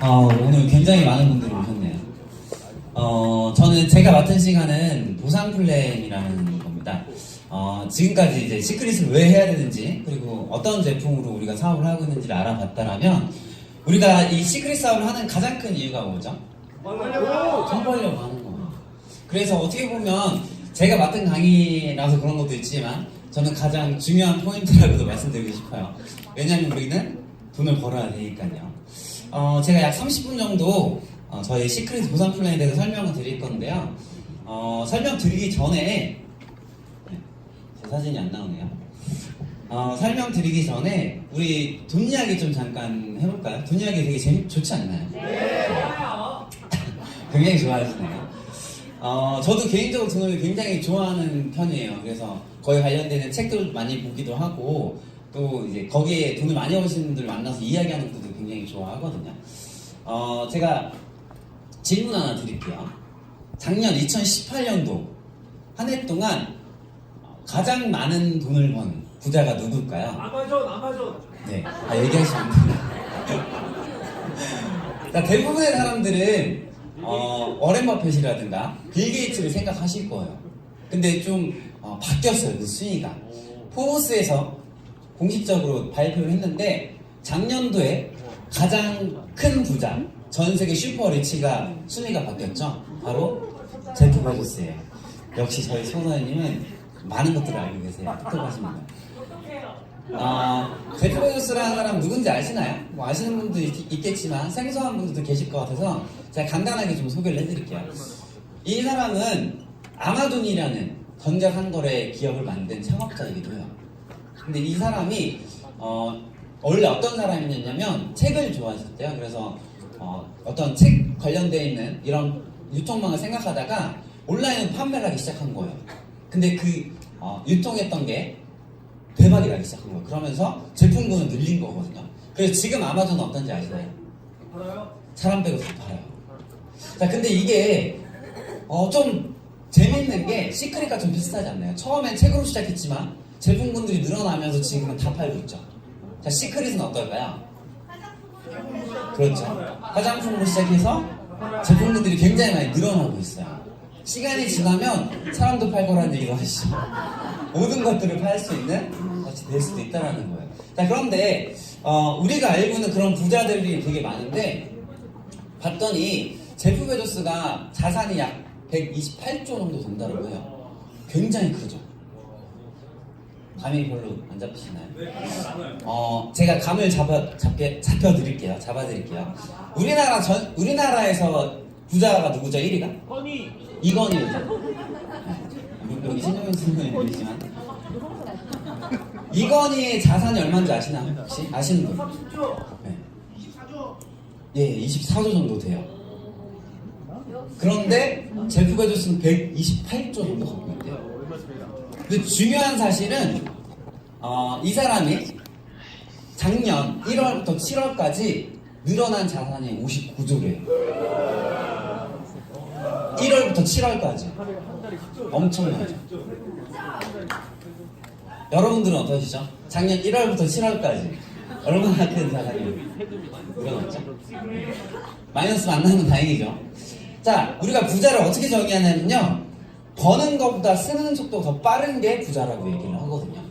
오늘 굉장히 많은 분들이 오셨네요. 저는 제가 맡은 시간은 보상 플랜이라는 겁니다. 지금까지 이제 시크릿을 왜 해야 되는지, 그리고 어떤 제품으로 우리가 사업을 하고 있는지를 알아봤다라면, 우리가 이 시크릿 사업을 하는 가장 큰 이유가 뭐죠? 돈 벌려고 하는 거예요. 그래서 어떻게 보면 제가 맡은 강의라서 그런 것도 있지만, 저는 가장 중요한 포인트라고도 말씀드리고 싶어요. 왜냐하면 우리는 돈을 벌어야 되니까요. 제가 약 30분 정도 저희 시크릿 보상 플랜에 대해서 설명을 드릴 건데요. 설명드리기 전에 제 사진이 안 나오네요. 설명드리기 전에 우리 돈 이야기 좀 잠깐 해볼까요? 돈 이야기 되게 좋지 않나요? 네, 좋아요. 굉장히 좋아하시네요. 저도 개인적으로 돈을 굉장히 좋아하는 편이에요. 그래서 거기에 관련되는 책들 많이 보기도 하고, 또 이제 거기에 돈을 많이 버시는 분들 만나서 이야기하는 것도 굉장히 좋아하거든요. 제가 질문 하나 드릴게요. 작년 2018년도 한 해 동안 가장 많은 돈을 번 부자가 누굴까요? 아마존. 네, 얘기하시면 됩니다. 자, 대부분의 사람들은 워렌 버핏이라든가 빌 게이츠를 생각하실 거예요. 근데 좀 바뀌었어요, 그 순위가. 포브스에서 공식적으로 발표를 했는데, 작년도에 가장 큰 부자, 전 세계 슈퍼 리치가 순위가 바뀌었죠. 바로 제프 베조스예요. 역시 저희 소사님은 많은 것들을 알고 계세요. 똑똑하십니다. 제프 베조스라는 사람 누군지 아시나요? 뭐 아시는 분도 있겠지만 생소한 분들도 계실 것 같아서 제가 간단하게 좀 소개를 해드릴게요. 이 사람은 아마존이라는 전자상거래 기업을 만든 창업자이기도 해요. 근데 이 사람이 원래 어떤 사람이었냐면 책을 좋아했었대요. 그래서 어떤 책 관련되어 있는 이런 유통망을 생각하다가 온라인 판매를 하기 시작한 거예요. 근데 그 유통했던 게 대박이 나기 시작한 거예요. 그러면서 제품군을 늘린 거거든요. 그래서 지금 아마존은 어떤지 아시나요? 팔아요? 사람 빼고 다 팔아요. 자, 근데 이게 좀 재밌는 게 시크릿과 좀 비슷하지 않나요? 처음엔 책으로 시작했지만 제품군들이 늘어나면서 지금은 다 팔고 있죠. 자, 시크릿은 어떨까요? 그렇죠. 화장품으로 시작해서 제품군들이 굉장히 많이 늘어나고 있어요. 시간이 지나면 사람도 팔 거라는 얘기도 하시죠. 모든 것들을 팔 수 있는 것이 될 수도 있다는 거예요. 자, 그런데 우리가 알고 있는 그런 부자들이 되게 많은데, 봤더니 제프 베조스가 자산이 약 128조 정도 된다고 해요. 굉장히 크죠. 감이 별로 안 잡히시나요? 네, 제가 감을 잡아드릴게요. 우리나라에서 부자가 누구죠? 1위가? 허니. 이건희죠. 여기 신영현 선생님 계시지만 이건희의 자산이 얼마인지 아시나요? 혹시 아시는 분? 30조. 네. 24조. 예, 24조 정도 돼요. 그런데 제프 베조스는 128조 정도 갖고 있대요. 근데 중요한 사실은 이 사람이 작년 1월부터 7월까지 늘어난 자산이 59조래요. 1월부터 7월까지 엄청나죠. 여러분들은 어떠시죠? 작년 1월부터 7월까지 얼마나 큰 자산이 늘어났죠? 마이너스 안 나면 다행이죠. 자, 우리가 부자를 어떻게 정의하냐면요, 버는 것보다 쓰는 속도가 더 빠른 게 부자라고 얘기를 하거든요.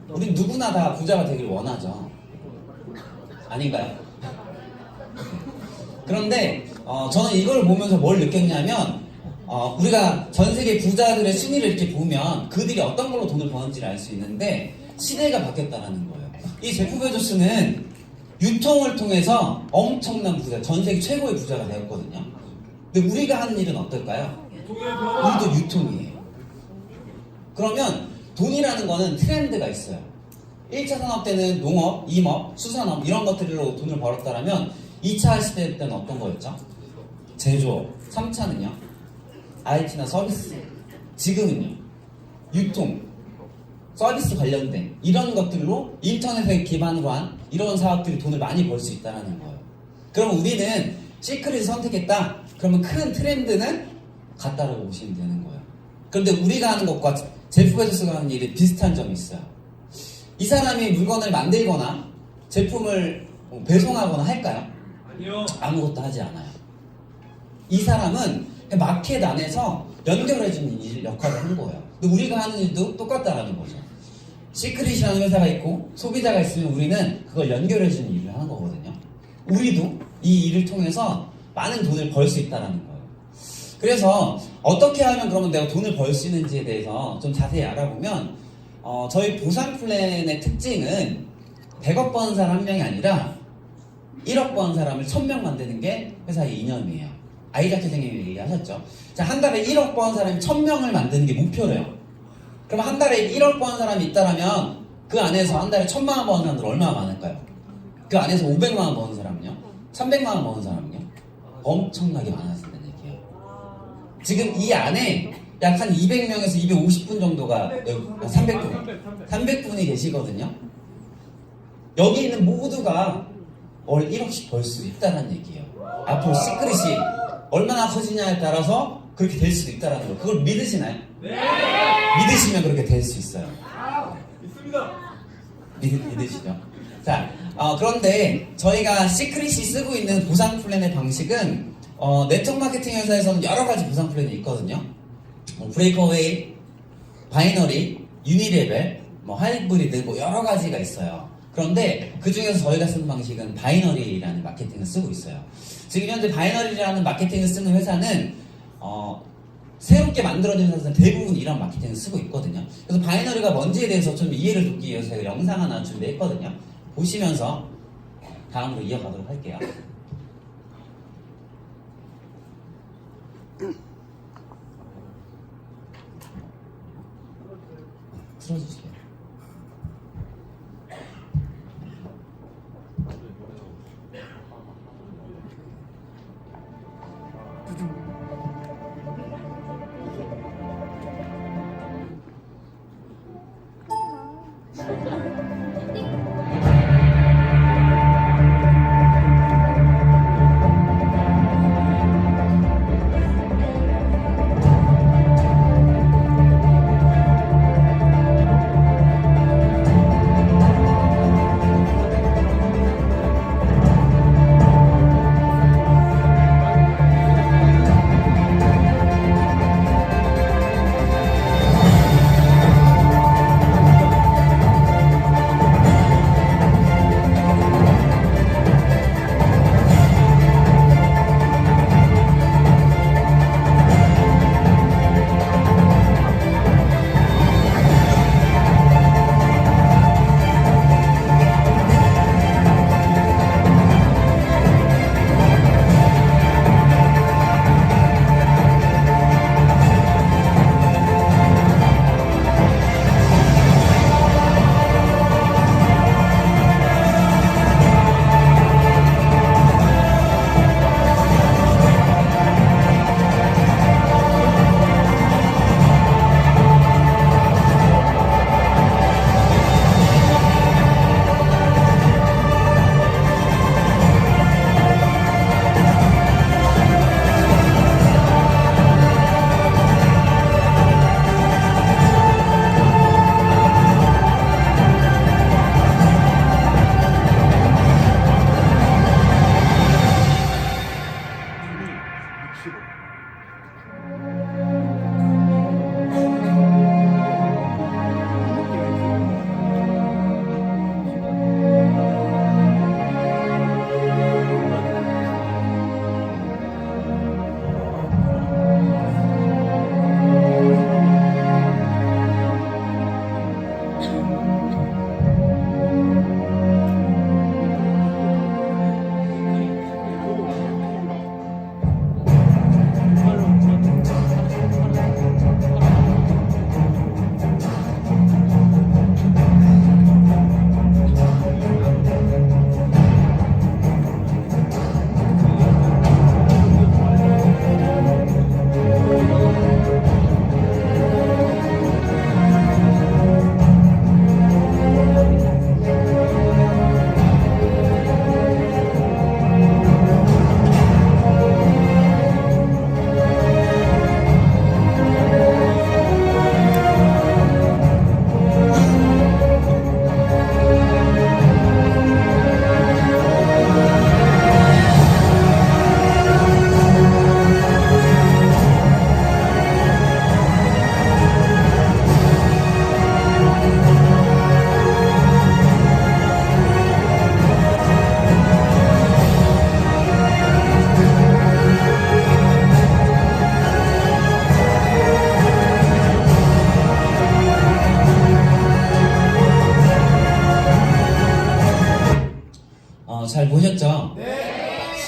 우린 누구나 다 부자가 되길 원하죠. 아닌가요? 그런데 저는 이걸 보면서 뭘 느꼈냐면, 우리가 전 세계 부자들의 순위를 이렇게 보면 그들이 어떤 걸로 돈을 버는지를 알 수 있는데, 시대가 바뀌었다는 거예요. 이 제프 베조스는 유통을 통해서 엄청난 부자, 전 세계 최고의 부자가 되었거든요. 근데 우리가 하는 일은 어떨까요? 우리도 유통이에요. 그러면 돈이라는 거는 트렌드가 있어요. 1차 산업 때는 농업, 임업, 수산업 이런 것들로 돈을 벌었다면 2차 시대 때는 어떤 거였죠? 제조업. 3차는요? IT나 서비스. 지금은요? 유통, 서비스 관련된 이런 것들로 인터넷을 기반으로 한 이런 사업들이 돈을 많이 벌 수 있다는 거예요. 그럼 우리는 시크릿을 선택했다. 그러면 큰 트렌드는 같다라고 보시면 되는 거예요. 그런데 우리가 하는 것과 제프 베조스가 하는 일이 비슷한 점이 있어요. 이 사람이 물건을 만들거나 제품을 배송하거나 할까요? 아니요. 아무것도 하지 않아요. 이 사람은 마켓 안에서 연결해주는 일 역할을 하는 거예요. 근데 우리가 하는 일도 똑같다라는 거죠. 시크릿이라는 회사가 있고 소비자가 있으면 우리는 그걸 연결해주는 일을 하는 거거든요. 우리도 이 일을 통해서 많은 돈을 벌 수 있다는 거예요. 그래서 어떻게 하면 그러면 내가 돈을 벌 수 있는지에 대해서 좀 자세히 알아보면 저희 보상 플랜의 특징은 100억 버는 사람 한 명이 아니라 1억 버는 사람을 1000명 만드는 게 회사의 이념이에요. 아이자키 선생님이 얘기하셨죠. 자, 한 달에 1억 버는 사람이 1000명을 만드는 게 목표래요. 그럼 한 달에 1억 버는 사람이 있다면 그 안에서 한 달에 1000만 원 버는 사람들 얼마나 많을까요? 그 안에서 500만 원 버는 사람은요? 300만 원 버는 사람은요? 엄청나게 많아진다는 얘기예요. 지금 이 안에 약 한 200명에서 250분 정도가 300분이 계시거든요. 여기 있는 모두가 월 1억씩 벌 수 있다는 얘기예요. 앞으로 시크릿이 얼마나 커지냐에 따라서 그렇게 될 수도 있다는 거예요. 그걸 믿으시나요? 네. 믿으시면 그렇게 될 수 있어요. 있습니다. 믿으시죠? 자, 그런데 저희가 시크릿이 쓰고 있는 보상 플랜의 방식은 네트워크 마케팅 회사에서는 여러 가지 보상 플랜이 있거든요. 브레이크어웨이, 바이너리, 유니레벨, 하이브리드 여러 가지가 있어요. 그런데 그 중에서 저희가 쓰는 방식은 바이너리라는 마케팅을 쓰고 있어요. 지금 현재 바이너리라는 마케팅을 쓰는 회사는 새롭게 만들어진 회사는 대부분 이런 마케팅을 쓰고 있거든요. 그래서 바이너리가 뭔지에 대해서 좀 이해를 돕기 위해서 제가 영상 하나 준비했거든요. 보시면서 다음으로 이어가도록 할게요. 틀어주세요.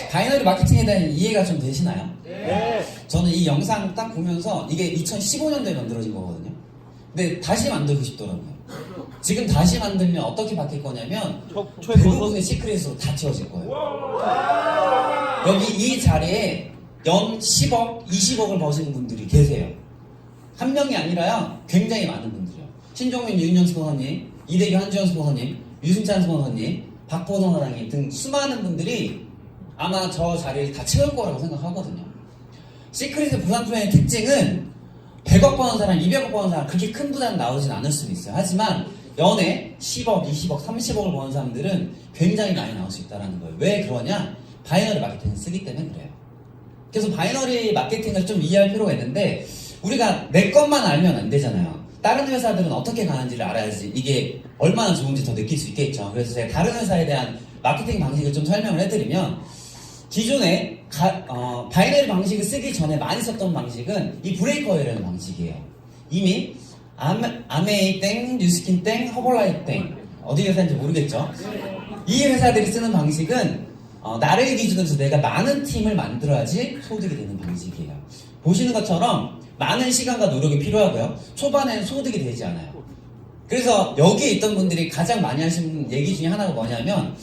바이너리 마케팅에 대한 이해가 좀 되시나요? 네. 저는 이 영상 딱 보면서 이게 2015년도에 만들어진 거거든요. 근데 다시 만들고 싶더라고요. 지금 다시 만들면 어떻게 바뀔 거냐면 대부분의 시크릿으로 다 채워질 거예요. 여기 이 자리에 연 10억, 20억을 버시는 분들이 계세요. 한 명이 아니라요. 굉장히 많은 분들이요. 신종민 유인현 스포너님, 이대규 한주현 스포너님, 유승찬 스포너님, 박보성 사장님 등 수많은 분들이 아마 저 자리를 다 채울 거라고 생각하거든요. 시크릿의 부산 플랜의 특징은 100억 버는 사람, 200억 버는 사람 그렇게 큰 부자는 나오진 않을 수는 있어요. 하지만 연에 10억, 20억, 30억을 버는 사람들은 굉장히 많이 나올 수 있다는 거예요. 왜 그러냐? 바이너리 마케팅을 쓰기 때문에 그래요. 그래서 바이너리 마케팅을 좀 이해할 필요가 있는데 우리가 내 것만 알면 안 되잖아요. 다른 회사들은 어떻게 가는지를 알아야지 이게 얼마나 좋은지 더 느낄 수 있겠죠. 그래서 제가 다른 회사에 대한 마케팅 방식을 좀 설명을 해드리면 기존에 바이너리 방식을 쓰기 전에 많이 썼던 방식은 이 브레이커웨이라는 방식이에요. 이미 아메이 땡, 뉴스킨 땡, 허벌라이프 땡 어디 회사인지 모르겠죠. 이 회사들이 쓰는 방식은 나를 기준으로 해서 내가 많은 팀을 만들어야지 소득이 되는 방식이에요. 보시는 것처럼 많은 시간과 노력이 필요하고요. 초반에는 소득이 되지 않아요. 그래서 여기에 있던 분들이 가장 많이 하시는 얘기 중에 하나가 뭐냐면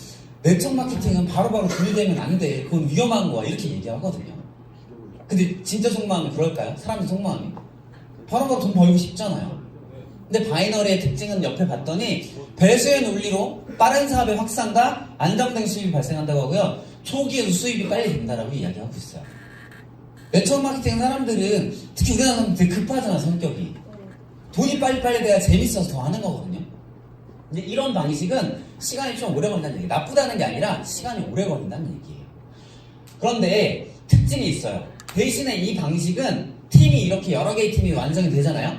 네트워크 마케팅은 바로바로 돈이 되면 안 돼. 그건 위험한 거야. 이렇게 얘기하거든요. 근데 진짜 속마음이 그럴까요? 사람들 속마음이? 바로바로 돈 벌고 싶잖아요. 근데 바이너리의 특징은 옆에 봤더니 배수의 논리로 빠른 사업의 확산과 안정된 수입이 발생한다고 하고요. 초기에도 수입이 빨리 된다라고 이야기하고 있어요. 네트워크 마케팅 사람들은 특히 우리나라 사람들 되게 급하잖아, 성격이. 돈이 빨리빨리 돼야 재밌어서 더 하는 거거든요. 근데 이런 방식은 시간이 좀 오래 걸린다는 얘기예요. 나쁘다는 게 아니라 시간이 오래 걸린다는 얘기예요. 그런데 특징이 있어요. 대신에 이 방식은 팀이 이렇게 여러 개의 팀이 완성이 되잖아요.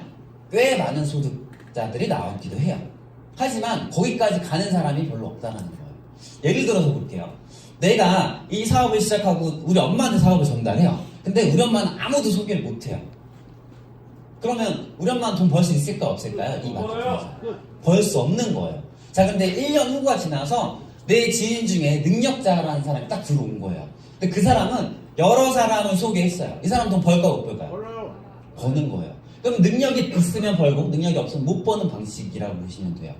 꽤 많은 소득자들이 나오기도 해요. 하지만 거기까지 가는 사람이 별로 없다는 거예요. 예를 들어서 볼게요. 내가 이 사업을 시작하고 우리 엄마한테 사업을 전달해요. 근데 우리 엄마는 아무도 소개를 못해요. 그러면 우리 엄마는 돈 벌 수 있을까 없을까요? 이 마케팅에서 벌 수 없는 거예요. 자, 근데 1년 후가 지나서 내 지인 중에 능력자라는 사람이 딱 들어온 거예요. 근데 그 사람은 여러 사람을 소개했어요. 이 사람 돈 벌까 못 벌까요? 버는 거예요. 그럼 능력이 있으면 벌고 능력이 없으면 못 버는 방식이라고 보시면 돼요.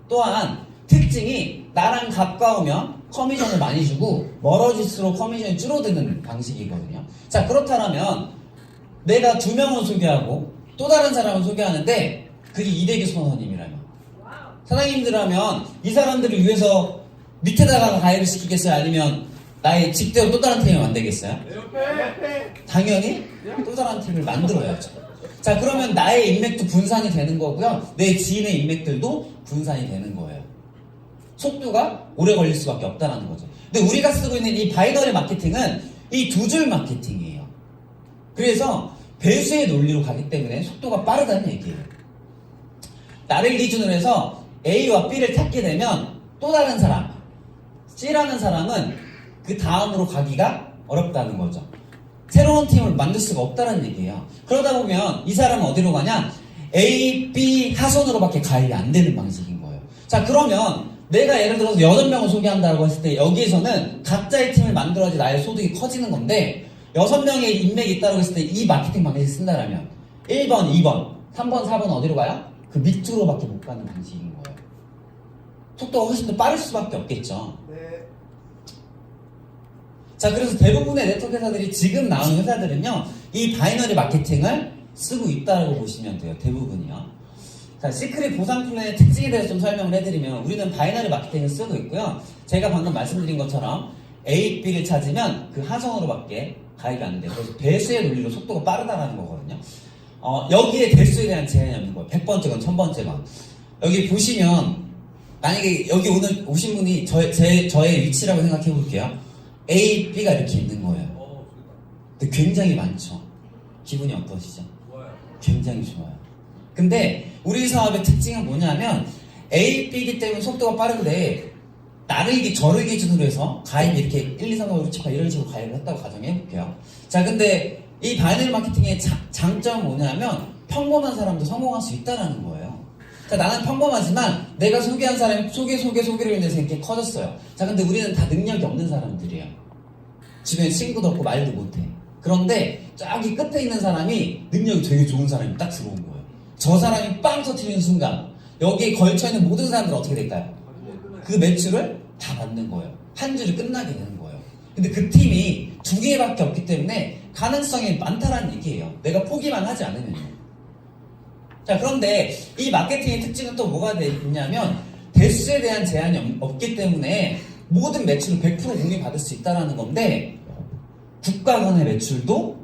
또한 특징이 나랑 가까우면 커미션을 많이 주고 멀어질수록 커미션이 줄어드는 방식이거든요. 자, 그렇다면 내가 2명을 소개하고 또 다른 사람을 소개하는데 그게 이대규 스포너님이라면 사장님들하면 이 사람들을 위해서 밑에다가 가입을 시키겠어요? 아니면 나의 직대로 또 다른 팀을 만들겠어요? 당연히 또 다른 팀을 만들어야죠. 자, 그러면 나의 인맥도 분산이 되는 거고요. 내 지인의 인맥들도 분산이 되는 거예요. 속도가 오래 걸릴 수밖에 없다는 거죠. 근데 우리가 쓰고 있는 이 바이너리 마케팅은 이 두 줄 마케팅이에요. 그래서 배수의 논리로 가기 때문에 속도가 빠르다는 얘기예요. 나를 기준으로 해서 A와 B를 찾게 되면 또 다른 사람, C라는 사람은 그 다음으로 가기가 어렵다는 거죠. 새로운 팀을 만들 수가 없다는 얘기예요. 그러다 보면 이 사람은 어디로 가냐? A, B 하선으로밖에 가입이 안 되는 방식인 거예요. 자, 그러면 내가 예를 들어서 8명을 소개한다고 했을 때 여기에서는 각자의 팀을 만들어야지 나의 소득이 커지는 건데 6명의 인맥이 있다고 했을 때 이 마케팅 방식을 쓴다라면 1번, 2번, 3번, 4번 어디로 가요? 그 밑으로밖에 못 가는 방식인 거예요. 속도가 훨씬 더 빠를 수밖에 없겠죠. 자, 그래서 대부분의 네트워크 회사들이 지금 나오는 회사들은요, 이 바이너리 마케팅을 쓰고 있다고 보시면 돼요. 대부분이요. 자, 시크릿 보상 플랜의 특징에 대해서 좀 설명을 해드리면 우리는 바이너리 마케팅을 쓰고 있고요. 제가 방금 말씀드린 것처럼 A, B를 찾으면 그 하성으로밖에 가입이 안 돼요. 그래서 배수의 논리로 속도가 빠르다라는 거거든요. 여기에 대수에 대한 제한이 없는 거예요. 100번째 건, 1000번째 건. 여기 보시면 만약에 여기 오늘 오신 분이 저의 위치라고 생각해 볼게요. A, B가 이렇게 있는 거예요. 근데 굉장히 많죠. 기분이 어떠시죠? 좋아요. 굉장히 좋아요. 근데 우리 사업의 특징은 뭐냐면 A, B이기 때문에 속도가 빠른데 저를 기준으로 해서 가입 이렇게 1, 2, 3, 4, 5, 6, 7, 8 이런 식으로 가입을 했다고 가정해 볼게요. 자, 근데 이 바이너리 마케팅의 장점은 뭐냐면 평범한 사람도 성공할 수 있다는 거예요. 자, 나는 평범하지만 내가 소개한 사람이 소개로 인해서 이렇게 커졌어요. 자, 근데 우리는 다 능력이 없는 사람들이에요. 주변에 친구도 없고 말도 못해. 그런데 저기 끝에 있는 사람이 능력이 되게 좋은 사람이 딱 들어온 거예요. 저 사람이 빵 터트리는 순간 여기에 걸쳐있는 모든 사람들은 어떻게 될까요? 그 매출을 다 받는 거예요. 한 주를 끝나게 되는 거예요. 근데 그 팀이 2개밖에 없기 때문에 가능성이 많다라는 얘기예요. 내가 포기만 하지 않으면요. 자, 그런데 이 마케팅의 특징은 또 뭐가 있냐면 대수에 대한 제한이 없기 때문에 모든 매출을 100% 공유받을 수 있다는 건데 국가 간의 매출도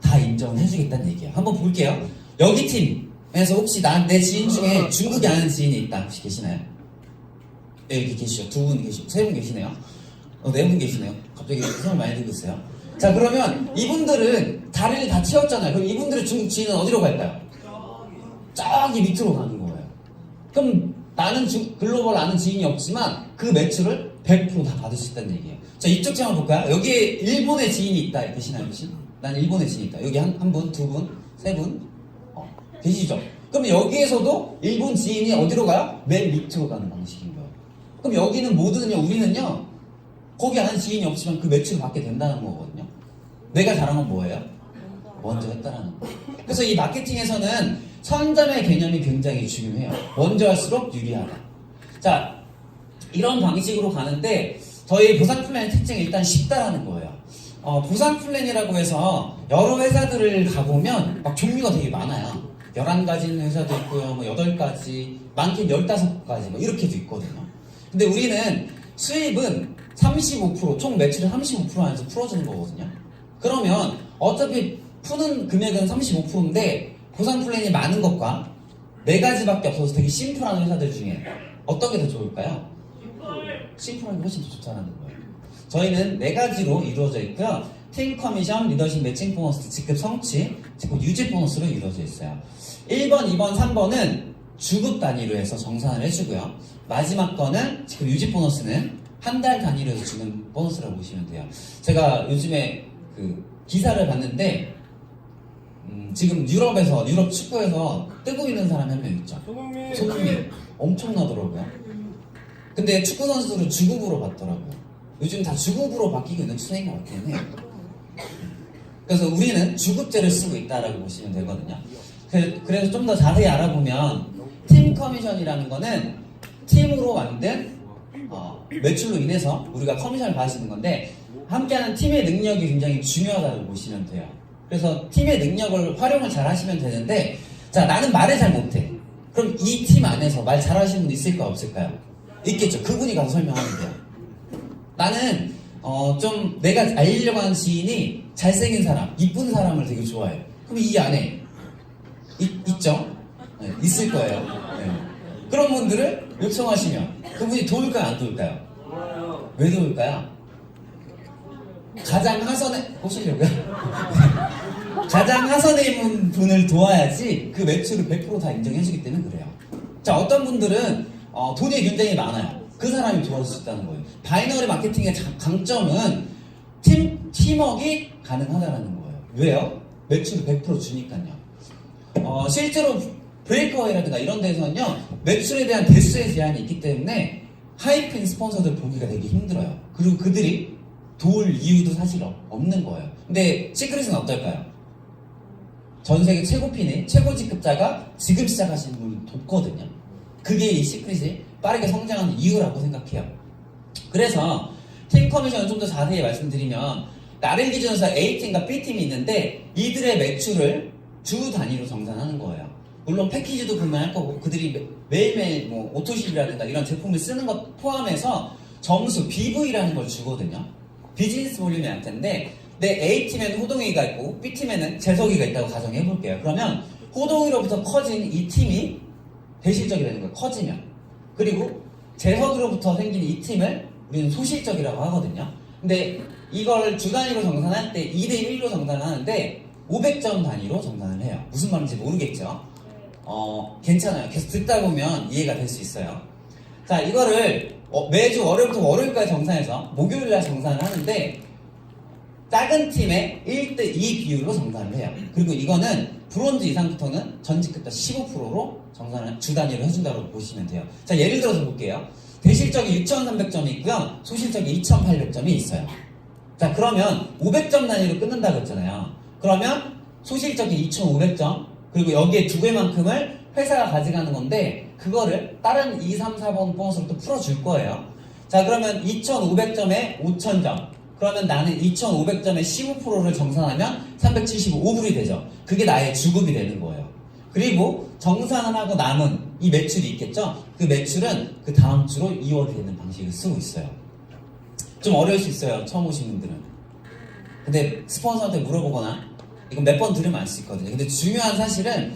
다 인정을 해주겠다는 얘기예요. 한번 볼게요. 여기 팀에서 혹시 내 지인 중에 중국에 아는 지인이 있다 혹시 계시나요? 네, 여기 계시죠. 2분 계시고 3분 계시네요. 4분 계시네요. 갑자기 손을 많이 들고 있어요. 자, 그러면 이분들은 다리를 다 채웠잖아요. 그럼 이분들의 중국 지인은 어디로 갈까요? 저기 밑으로 가는 거예요. 그럼 나는 글로벌 아는 지인이 없지만 그 매출을 100% 다 받을 수 있다는 얘기예요. 자, 이쪽 장 한번 볼까요? 여기에 일본의 지인이 있다. 계시나요, 혹시? 난 일본의 지인이 있다. 여기 한 분, 2분, 3분? 계시죠? 그럼 여기에서도 일본 지인이 어디로 가요? 맨 밑으로 가는 방식인 거예요. 그럼 여기는 뭐든요, 우리는요, 거기 아는 지인이 없지만 그 매출을 받게 된다는 거거든요. 내가 잘한 건 뭐예요? 먼저 했다라는 거. 그래서 이 마케팅에서는 선점의 개념이 굉장히 중요해요. 먼저 할수록 유리하다. 자, 이런 방식으로 가는데 저희 보상 플랜의 특징이 일단 쉽다라는 거예요. 보상 플랜이라고 해서 여러 회사들을 가보면 막 종류가 되게 많아요. 11가지 있는 회사도 있고요. 뭐 8가지, 많게는 15가지 뭐 이렇게도 있거든요. 근데 우리는 수입은 35%, 총 매출의 35% 안에서 풀어주는 거거든요. 그러면 어차피 푸는 금액은 35%인데 보상 플랜이 많은 것과 4가지밖에 없어서 되게 심플한 회사들 중에 어떤 게 더 좋을까요? 심플한 게 훨씬 더 좋다는 거예요. 저희는 4가지로 이루어져 있고요. 팀 커미션, 리더십 매칭 보너스, 직급 성취, 직급 유지 보너스로 이루어져 있어요. 1번, 2번, 3번은 주급 단위로 해서 정산을 해주고요. 마지막 거는 직급 유지 보너스는 한 달 단위로 해서 주는 보너스라고 보시면 돼요. 제가 요즘에 그 기사를 봤는데 지금 유럽 축구에서 뜨고 있는 사람이 한 명 있죠. 손흥민. 엄청나더라고요. 근데 축구 선수들은 주급으로 받더라고요. 요즘 다 주급으로 바뀌고 있는 추세인 것 같긴 해요. 그래서 우리는 주급제를 쓰고 있다라고 보시면 되거든요. 그래서 좀 더 자세히 알아보면 팀 커미션이라는 거는 팀으로 만든 매출로 인해서 우리가 커미션을 받으시는 건데 함께하는 팀의 능력이 굉장히 중요하다고 보시면 돼요. 그래서 팀의 능력을 활용을 잘 하시면 되는데 자, 나는 말을 잘 못해. 그럼 이 팀 안에서 말 잘하시는 분 있을까요? 없을까요? 있겠죠. 그분이 가서 설명하면 돼요. 나는 좀 내가 알리려고 하는 지인이 잘생긴 사람, 이쁜 사람을 되게 좋아해요. 그럼 이 안에 있죠? 네, 있을 거예요. 네. 그런 분들을 요청하시면 그분이 도울까요? 안 도울까요? 왜 도울까요? 가장 하선에 보시려고요? 가장 하선에 있는 분을 도와야지 그 매출을 100% 다 인정해주기 때문에 그래요. 자, 어떤 분들은 돈이 굉장히 많아요. 그 사람이 도와줄 수 있다는 거예요. 바이너리 마케팅의 강점은 팀워크가 가능하다는 거예요. 왜요? 매출을 100% 주니까요. 실제로 브레이크어웨이라든가 이런 데서는요, 매출에 대한 대수의 제한이 있기 때문에 하이핀 스폰서들 보기가 되게 힘들어요. 그리고 그들이 도울 이유도 사실 없는 거예요. 근데 시크릿은 어떨까요? 전 세계 최고 핀의 최고 직급자가 지금 시작하시는 분이 돕거든요. 그게 이 시크릿이 빠르게 성장하는 이유라고 생각해요. 그래서 팀 커미션을 좀 더 자세히 말씀드리면 나를 기준으로 해서 A팀과 B팀이 있는데 이들의 매출을 주 단위로 정산하는 거예요. 물론 패키지도 구매할 거고 그들이 매일매일 뭐 오토십이라든가 이런 제품을 쓰는 것 포함해서 점수 BV라는 걸 주거든요. 비즈니스 볼륨이 할 텐데 내 A팀에는 호동이가 있고 B팀에는 재석이가 있다고 가정해 볼게요. 그러면 호동이로부터 커진 이 팀이 대실적이라는 거예요. 커지면. 그리고 재석이로부터 생긴 이 팀을 우리는 소실적이라고 하거든요. 근데 이걸 주 단위로 정산할 때 2대1로 정산을 하는데 500점 단위로 정산을 해요. 무슨 말인지 모르겠죠? 괜찮아요. 계속 듣다 보면 이해가 될 수 있어요. 자, 이거를 매주 월요일부터 월요일까지 정산해서 목요일날 정산을 하는데 작은 팀의 1대2 비율로 정산을 해요. 그리고 이거는 브론즈 이상부터는 전직급자 15%로 정산을 주 단위로 해준다고 보시면 돼요. 자, 예를 들어서 볼게요. 대실적이 6,300점이 있고요. 소실적이 2,800점이 있어요. 자, 그러면 500점 단위로 끊는다고 했잖아요. 그러면 소실적인 2,500점, 그리고 여기에 두 배만큼을 회사가 가져가는 건데, 그거를 다른 2, 3, 4번 보너스로 또 풀어줄 거예요. 자, 그러면 2,500점에 5,000점. 그러면 나는 2,500점에 15%를 정산하면 375불이 되죠. 그게 나의 주급이 되는 거예요. 그리고 정산을 하고 남은 이 매출이 있겠죠? 그 매출은 그 다음 주로 이월이 되는 방식을 쓰고 있어요. 좀 어려울 수 있어요, 처음 오신 분들은. 근데 스폰서한테 물어보거나, 이건 몇 번 들으면 알 수 있거든요. 근데 중요한 사실은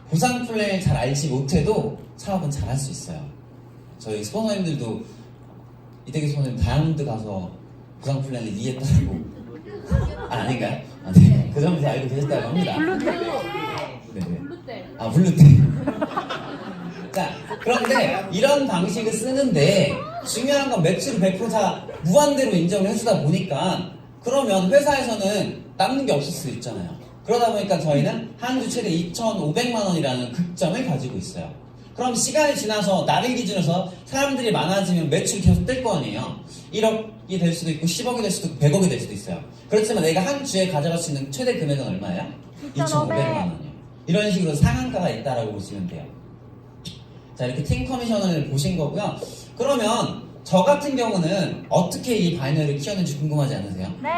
보상 플랜을 잘 알지 못해도 사업은 잘 할 수 있어요. 저희 스폰서님들도 이태기 스폰서님 다이아몬드 가서 보상 플랜을 이해했다고. 아닌가요? 아, 네. 그 점에서 알고 계셨다고 합니다. 네. 아, 블루테. 자, 그런데 이런 방식을 쓰는데 중요한 건 매출을 100% 무한대로 인정을 해주다 보니까 그러면 회사에서는 남는 게 없을 수 있잖아요. 그러다 보니까 저희는 한 주 최대 2,500만 원이라는 극점을 가지고 있어요. 그럼 시간이 지나서 나를 기준으로 사람들이 많아지면 매출이 계속 뜰 거 아니에요. 1억이 될 수도 있고 10억이 될 수도 있고 100억이 될 수도 있어요. 그렇지만 내가 한 주에 가져갈 수 있는 최대 금액은 얼마예요? 2,500만 원이요. 이런 식으로 상한가가 있다라고 보시면 돼요. 자, 이렇게 팀 커미션을 보신 거고요. 그러면 저 같은 경우는 어떻게 이 바이너리를 키웠는지 궁금하지 않으세요? 네.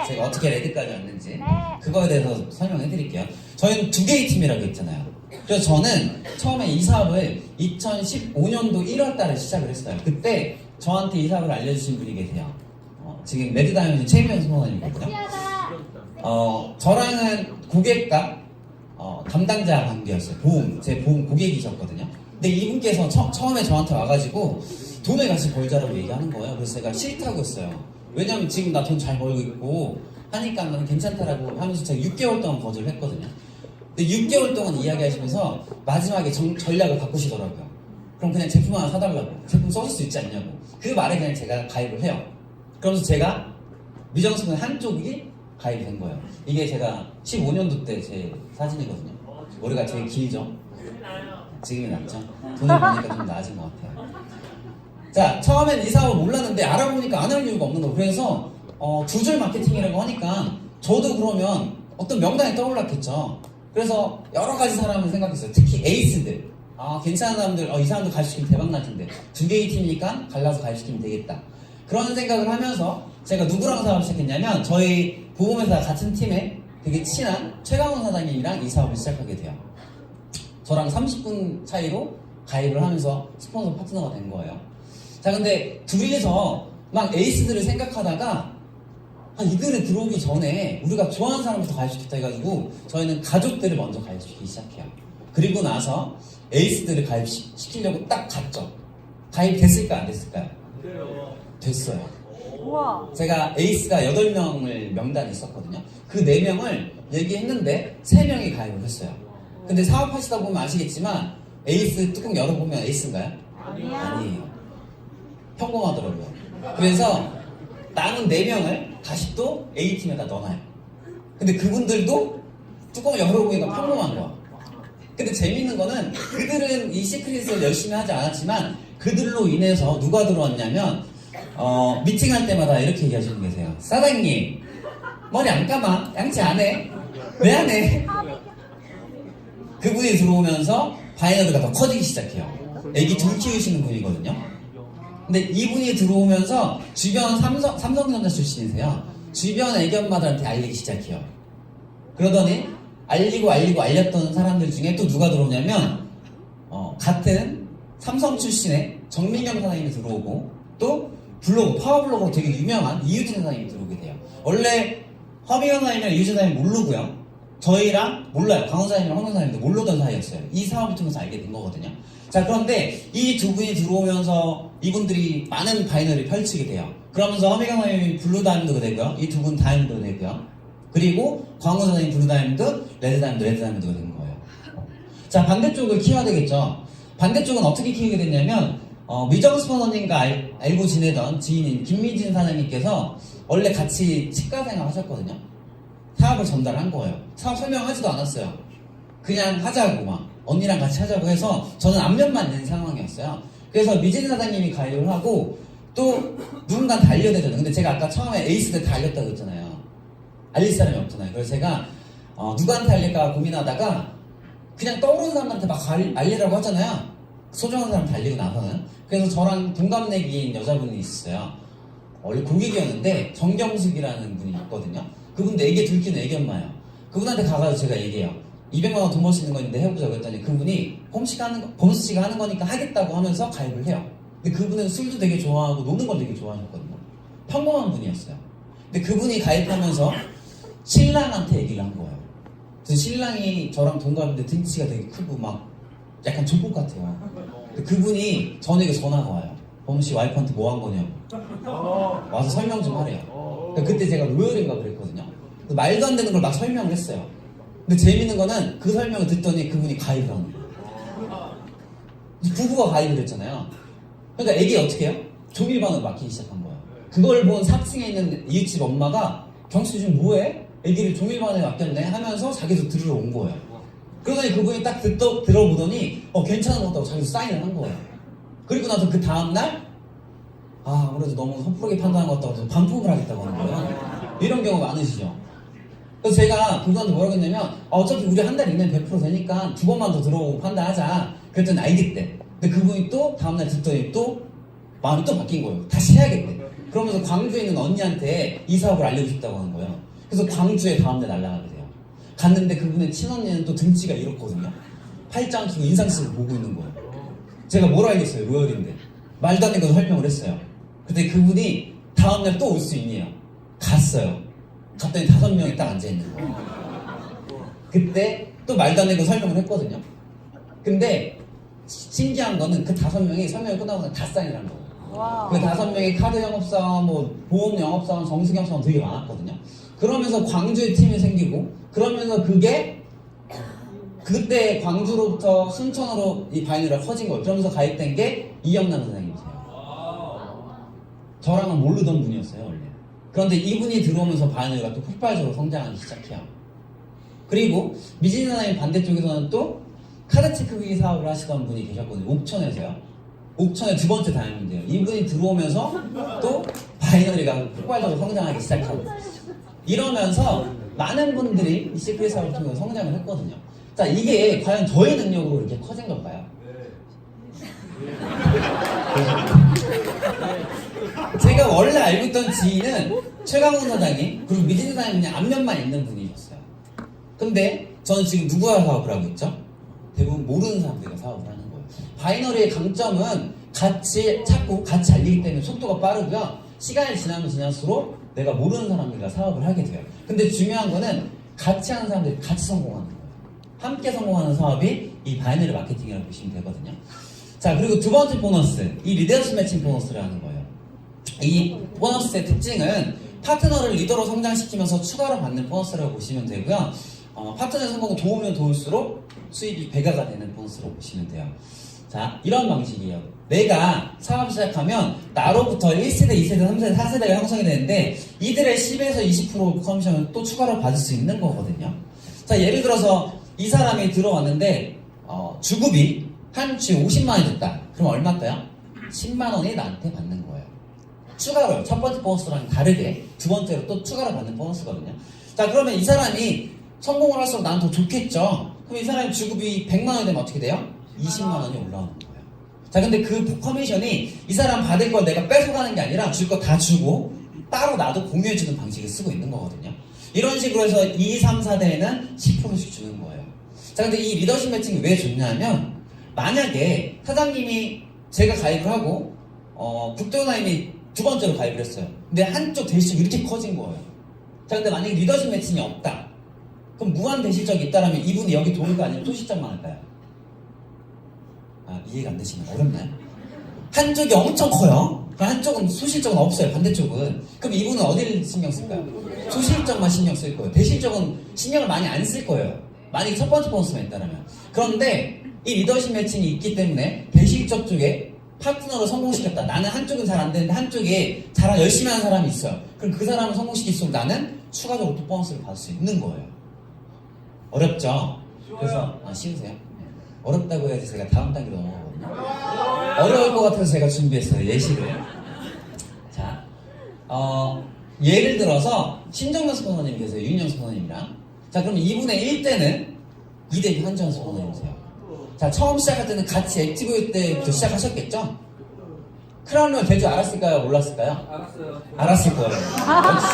제가 어떻게 레드까지 왔는지 네. 그거에 대해서 설명해 드릴게요. 저희는 두 개의 팀이라고 했잖아요. 그래서 저는 처음에 이 사업을 2015년도 1월 달에 시작을 했어요. 그때 저한테 이 사업을 알려주신 분이 계세요. 지금 레드다이언드 최민현 스폰서님이거든요. 저랑은 고객과 담당자 관계였어요. 제 보험 고객이셨거든요. 근데 이분께서 처음에 저한테 와가지고 돈을 같이 벌자라고 얘기하는 거예요. 그래서 제가 싫다고 했어요. 왜냐면 지금 나 돈 잘 벌고 있고 하니까 나는 괜찮다라고 하면서 제가 6개월 동안 거절을 했거든요. 근데 6개월 동안 이야기하시면서 마지막에 전략을 바꾸시더라고요. 그럼 그냥 제품 하나 사달라고. 제품 써줄 수 있지 않냐고. 그 말에 그냥 제가 가입을 해요. 그러면서 제가 미정스분 한쪽이 가입이 된 거예요. 이게 제가 15년도 때 제 사진이거든요. 머리가 되게 길죠? 지금이 낫죠? 돈을 버니까 좀 나아진 것 같아요. 자, 처음엔 이 사업을 몰랐는데 알아보니까 안 할 이유가 없는 거예요. 그래서 두 줄 마케팅이라고 하니까 저도 그러면 어떤 명단이 떠올랐겠죠. 그래서 여러 가지 사람을 생각했어요. 특히 에이스들. 괜찮은 사람들, 이 사람도 가입시키면 대박 날 텐데. 두 개의 팀이니까 갈라서 가입시키면 되겠다. 그런 생각을 하면서 제가 누구랑 사업을 시작했냐면 저희 보험회사 같은 팀에 되게 친한 최강훈 사장님이랑 이 사업을 시작하게 돼요. 저랑 30분 차이로 가입을 하면서 스폰서 파트너가 된 거예요. 자, 근데 둘이서 막 에이스들을 생각하다가 이들이 들어오기 전에 우리가 좋아하는 사람부터 가입시켰다 해가지고 저희는 가족들을 먼저 가입시키기 시작해요. 그리고 나서 에이스들을 가입시키려고 딱 갔죠. 가입됐을까 안 됐을까요? 됐어요. 우와. 제가 에이스가 8명을 명단이 있었거든요. 그 4명을 얘기했는데 3명이 가입을 했어요. 근데 사업하시다 보면 아시겠지만 에이스 뚜껑 열어보면 에이스인가요? 아니에요. 평범하더라고요. 그래서 남은 4명을 다시 또 A팀에다 넣어놔요. 근데 그분들도 뚜껑 열어보니까 평범한 거야. 근데 재밌는 거는 그들은 이 시크릿을 열심히 하지 않았지만 그들로 인해서 누가 들어왔냐면 미팅할 때마다 이렇게 얘기하시는 계세요. 사장님 머리 안 감아? 양치 안 해? 왜 안 해? 그분이 들어오면서 바이너드가 더 커지기 시작해요. 애기 둘 키우시는 분이거든요. 근데 이분이 들어오면서 주변 삼성전자 출신이세요. 주변 애견마들한테 알리기 시작해요. 그러더니 알렸던 사람들 중에 또 누가 들어오냐면 같은 삼성 출신의 정민경 사장님이 들어오고 또 파워블로그로 되게 유명한 이유진 사장님이 들어오게 돼요. 원래 허민경 사장님이랑 이유진 사장님 모르고요. 저희랑 몰라요. 강원 사장님이랑 허민경 사장님도 모르던 사이였어요. 이 사업을 통해서 알게 된 거거든요. 자, 그런데 이 두 분이 들어오면서 이분들이 많은 바이너를 펼치게 돼요. 그러면서 허민경 사장님이 블루 다이아몬드가 되고요. 이 두 분 다이아몬드가 되고요. 그리고 광훈 사장님 블루 다이아몬드, 레드 다이아몬드가 된 거예요. 자, 반대쪽을 키워야 되겠죠. 반대쪽은 어떻게 키우게 됐냐면 미정 스포너님과 알고 지내던 지인인 김미진 사장님께서 원래 같이 치과 생활 하셨거든요. 사업을 전달한 거예요. 사업 설명하지도 않았어요. 그냥 하자고 막 언니랑 같이 하자고 해서 저는 안면만 낸 상황이었어요. 그래서 미진 사장님이 가입을 하고 또 누군가한테 알려야 되잖아요. 근데 제가 아까 처음에 에이스 때 다 알렸다고 했잖아요. 알릴 사람이 없잖아요. 그래서 제가 누구한테 알릴까 고민하다가 그냥 떠오르는 사람한테 막 알리라고 하잖아요. 소중한 사람한테 알리고 나서는. 그래서 저랑 동갑내기인 여자분이 있었어요. 원래 고객이었는데 정경숙이라는 분이 있거든요. 그분도 애기 둘 키는 애기 엄마예요. 그분한테 가가지고 제가 얘기해요. 200만 원 돈 벌 수 있는 거 있는데 해보자고 했더니 그분이 범수 씨가 하는 거니까 하겠다고 하면서 가입을 해요. 근데 그분은 술도 되게 좋아하고 노는 걸 되게 좋아하셨거든요. 평범한 분이었어요. 근데 그분이 가입하면서 신랑한테 얘기를 한 거예요. 그래서 신랑이 저랑 동갑인데 등치가 되게 크고 막 약간 조폭 같아요. 근데 그분이 저에게 전화가 와요. 범수 씨 와이프한테 뭐 한 거냐고. 와서 설명 좀 하래요. 그때 제가 로열인가 그랬거든요. 말도 안 되는 걸 막 설명을 했어요. 근데 재밌는 거는 그 설명을 듣더니 그분이 가입을 하는 거예요. 부부가 가입을 했잖아요. 그러니까 애기 어떻게 해요? 종일반으로 맡기기 시작한 거예요. 그걸 본 4층에 있는 이웃집 엄마가 경수 지금 뭐해? 애기를 종일반에 맡겼네 하면서 자기도 들으러 온 거예요. 그러더니 그분이 딱 들어보더니 괜찮은 것 같다고 자기도 사인을 한 거예요. 그리고 나서 그 다음날 아무래도 너무 섣부르게 판단한 것 같다고 해서 반품을 하겠다고 하는 거예요. 이런 경우가 많으시죠. 그래서 제가 그분한테 뭐라고 했냐면 어차피 우리 한 달 이내는 100% 되니까 2번만 더 들어오고 판단하자. 그랬더니 알겠대. 근데 그분이 또 다음날 듣더니 또 마음이 또 바뀐 거예요. 다시 해야겠대. 그러면서 광주에 있는 언니한테 이 사업을 알려주고 싶다고 하는 거예요. 그래서 광주에 다음날 날아가게 돼요. 갔는데 그분의 친언니는 또 등치가 이렇거든요. 팔짱 끼고 인상 쓰고 보고 있는 거예요. 제가 뭘 알겠어요. 로열인데. 말도 안 되는 거 설명을 했어요. 근데 그분이 다음날 또 올 수 있네요. 갔어요. 갔더니 5명이 딱 앉아있는 거예요. 그때 또 말도 안 되는 거 설명을 했거든요. 근데 신기한 거는 그 5명이 설명이 끝나고 나서 다 사인을 한 거예요. 그 5명이 카드 영업사원, 뭐 보험 영업사원, 정수경사원 되게 많았거든요. 그러면서 광주에 팀이 생기고 그러면서 그게 그때 광주로부터 순천으로 이 바이너리가 커진 거예요. 그러면서 가입된 게 이영남 선생님이세요. 저랑은 모르던 분이었어요 원래. 그런데 이분이 들어오면서 바이너리가 또 폭발적으로 성장하기 시작해요. 그리고 미진 선생님 반대쪽에서는 또 카드 체크기 사업을 하시던 분이 계셨거든요. 옥천에서요. 옥천의 두 번째 다이아몬드예요. 이분이 들어오면서 또 바이너리가 폭발적으로 성장하기 시작하고 이러면서 많은 분들이 이 시크릿 사업을 통해서 성장을 했거든요. 자, 이게 과연 저의 능력으로 이렇게 커진 걸까요? 제가 원래 알고 있던 지인은 최강훈 사장님 그리고 미진 사장님 그냥 앞면만 있는 분이셨어요. 근데 저는 지금 누구와 사업을 하고 있죠? 대부분 모르는 사람들과 사업을 하는 거예요. 바이너리의 강점은 같이 찾고 같이 알리기 때문에 속도가 빠르고요. 시간이 지나면 지날수록 내가 모르는 사람들과 사업을 하게 돼요. 근데 중요한 거는 같이 하는 사람들이 같이 성공하는 거예요. 함께 성공하는 사업이 이 바이너리 마케팅이라고 보시면 되거든요. 자, 그리고 두 번째 보너스, 이 리더십 매칭 보너스라는 거예요. 이 보너스의 특징은 파트너를 리더로 성장시키면서 추가로 받는 보너스라고 보시면 되고요. 파트너의 성공을 도우면 도울수록 수입이 배가가 되는 보너스로 보시면 돼요. 자, 이런 방식이에요. 내가 사업 시작하면 나로부터 1세대, 2세대, 3세대, 4세대가 형성이 되는데 이들의 10에서 20% 커미션을 또 추가로 받을 수 있는 거거든요. 자, 예를 들어서 이 사람이 들어왔는데 주급이 한 주에 50만 원이 됐다. 그럼 얼마일까요? 10만 원이 나한테 받는 거예요. 추가로요. 첫 번째 보너스랑 다르게 두 번째로 또 추가로 받는 보너스거든요. 자, 그러면 이 사람이 성공을 할수록 나는 더 좋겠죠. 그럼 이 사람이 주급이 100만 원이 되면 어떻게 돼요? 20만 원이 올라오는 거예요. 자, 근데 그 커미션이 이 사람 받을 걸 내가 뺏어가는 게 아니라 줄 거 다 주고 따로 나도 공유해주는 방식을 쓰고 있는 거거든요. 이런 식으로 해서 2, 3, 4대에는 10%씩 주는 거예요. 자, 근데 이 리더십 매칭이 왜 좋냐면 만약에 사장님이 제가 가입을 하고 국도사님이 두 번째로 가입을 했어요. 근데 한쪽 대실적이 이렇게 커진 거예요. 자, 근데 만약에 리더십 매칭이 없다. 그럼 무한 대실적이 있다라면 이분이 여기 도울까 아니면 소실적만 할까요? 이해가 안 되시나요? 어렵나요? 한쪽이 엄청 커요. 한쪽은 소실적은 없어요. 반대쪽은. 그럼 이분은 어디를 신경 쓸까요? 소실적만 신경 쓸 거예요. 대실적은 신경을 많이 안 쓸 거예요. 만약에 첫 번째 보너스만 있다라면. 그런데 이 리더십 매칭이 있기 때문에 대실적 쪽에 파트너를 성공시켰다. 나는 한쪽은 잘 안 되는데 한쪽에 잘 열심히 하는 사람이 있어요. 그럼 그 사람을 성공시킬수록 나는 추가적으로 또 보너스를 받을 수 있는 거예요. 어렵죠? 그래서 쉬우세요? 어렵다고 해야지 제가 다음 단계로 넘어가거든요. 어려울 것 같아서 제가 준비했어요. 예시를. 예를 들어서 신정면 스포너님 계세요. 윤영 스포너님이랑. 자, 그럼 2분의 1대는 이대기 한지원 스포너님이세요. 자, 처음 시작할 때는 같이 액티브일 때부터 시작하셨겠죠? 크라운을 될 줄 알았을까요? 몰랐을까요? 알았어요. 알았을 거예요. 역시.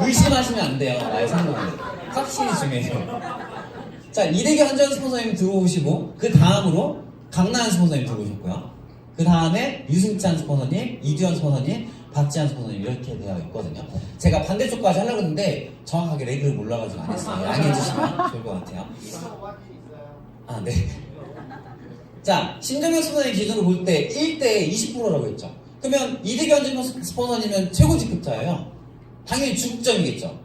의심하시면 안 돼요. 나의 성공을. 확실히 중요해요. 자, 이대기 한지원 스포너님 들어오시고, 그 다음으로 강나연 스포너님 들어오셨고요. 그 다음에 유승찬 스포너님, 이두현 스포너님, 박지한 스포너님 이렇게 되어 있거든요. 제가 반대쪽까지 하려고 했는데 정확하게 레그를 몰라가지고 안 했어요. 양해해 주시면 좋을 것 같아요. 아, 네. 자, 신정현 스포너님 기준으로 볼 때 1대 20%라고 했죠. 그러면 이대기 한지원 스포너님은 최고 직급자예요. 당연히 주급점이겠죠.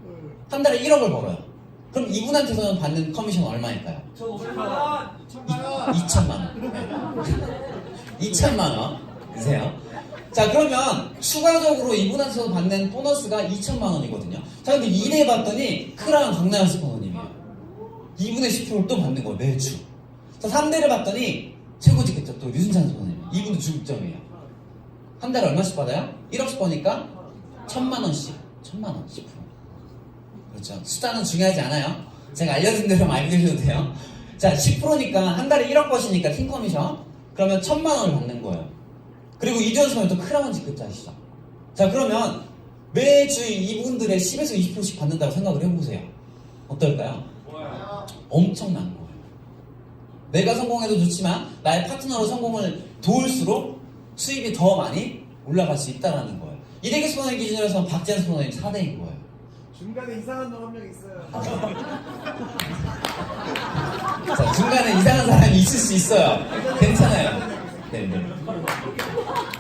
한 달에 1억을 벌어요. 그럼 이분한테서는 받는 커미션 얼마일까요? 1,500만 원. 2천만 원. 네. 2천만 원이세요. 자, 그러면 추가적으로 이분한테서 받는 보너스가 2천만 원이거든요. 자, 근데 2대 봤더니 크라운 강나연 스포너님이에요. 2분의 10%를 또 받는 거예요, 매주. 자, 3대를 봤더니 최고 직급자 또 유승찬 스포너님. 이분도 주급점이에요. 한 달에 얼마씩 받아요? 1억씩 버니까 1,000만 원씩. 1,000만 원, 10%. 그렇죠. 숫자는 중요하지 않아요. 제가 알려준 대로 말해주셔도 돼요. 자, 10%니까 한 달에 1억 버시니까 팀 커미션. 그러면 1,000만 원을 받는 거예요. 그리고 이두현 선수는 또 크라운 직급자시죠. 자, 그러면 매주 이분들의 10에서 20%씩 받는다고 생각을 해보세요. 어떨까요? 뭐야? 엄청난 거예요. 내가 성공해도 좋지만 나의 파트너로 성공을 도울수록 수입이 더 많이 올라갈 수 있다는 거예요. 이대기 스포너님 기준으로서는 박지한 스포너님 4대인 거예요. 중간에 이상한 놈 한 명 있어요. 자, 중간에 이상한 사람이 있을 수 있어요. 괜찮아요. 네네.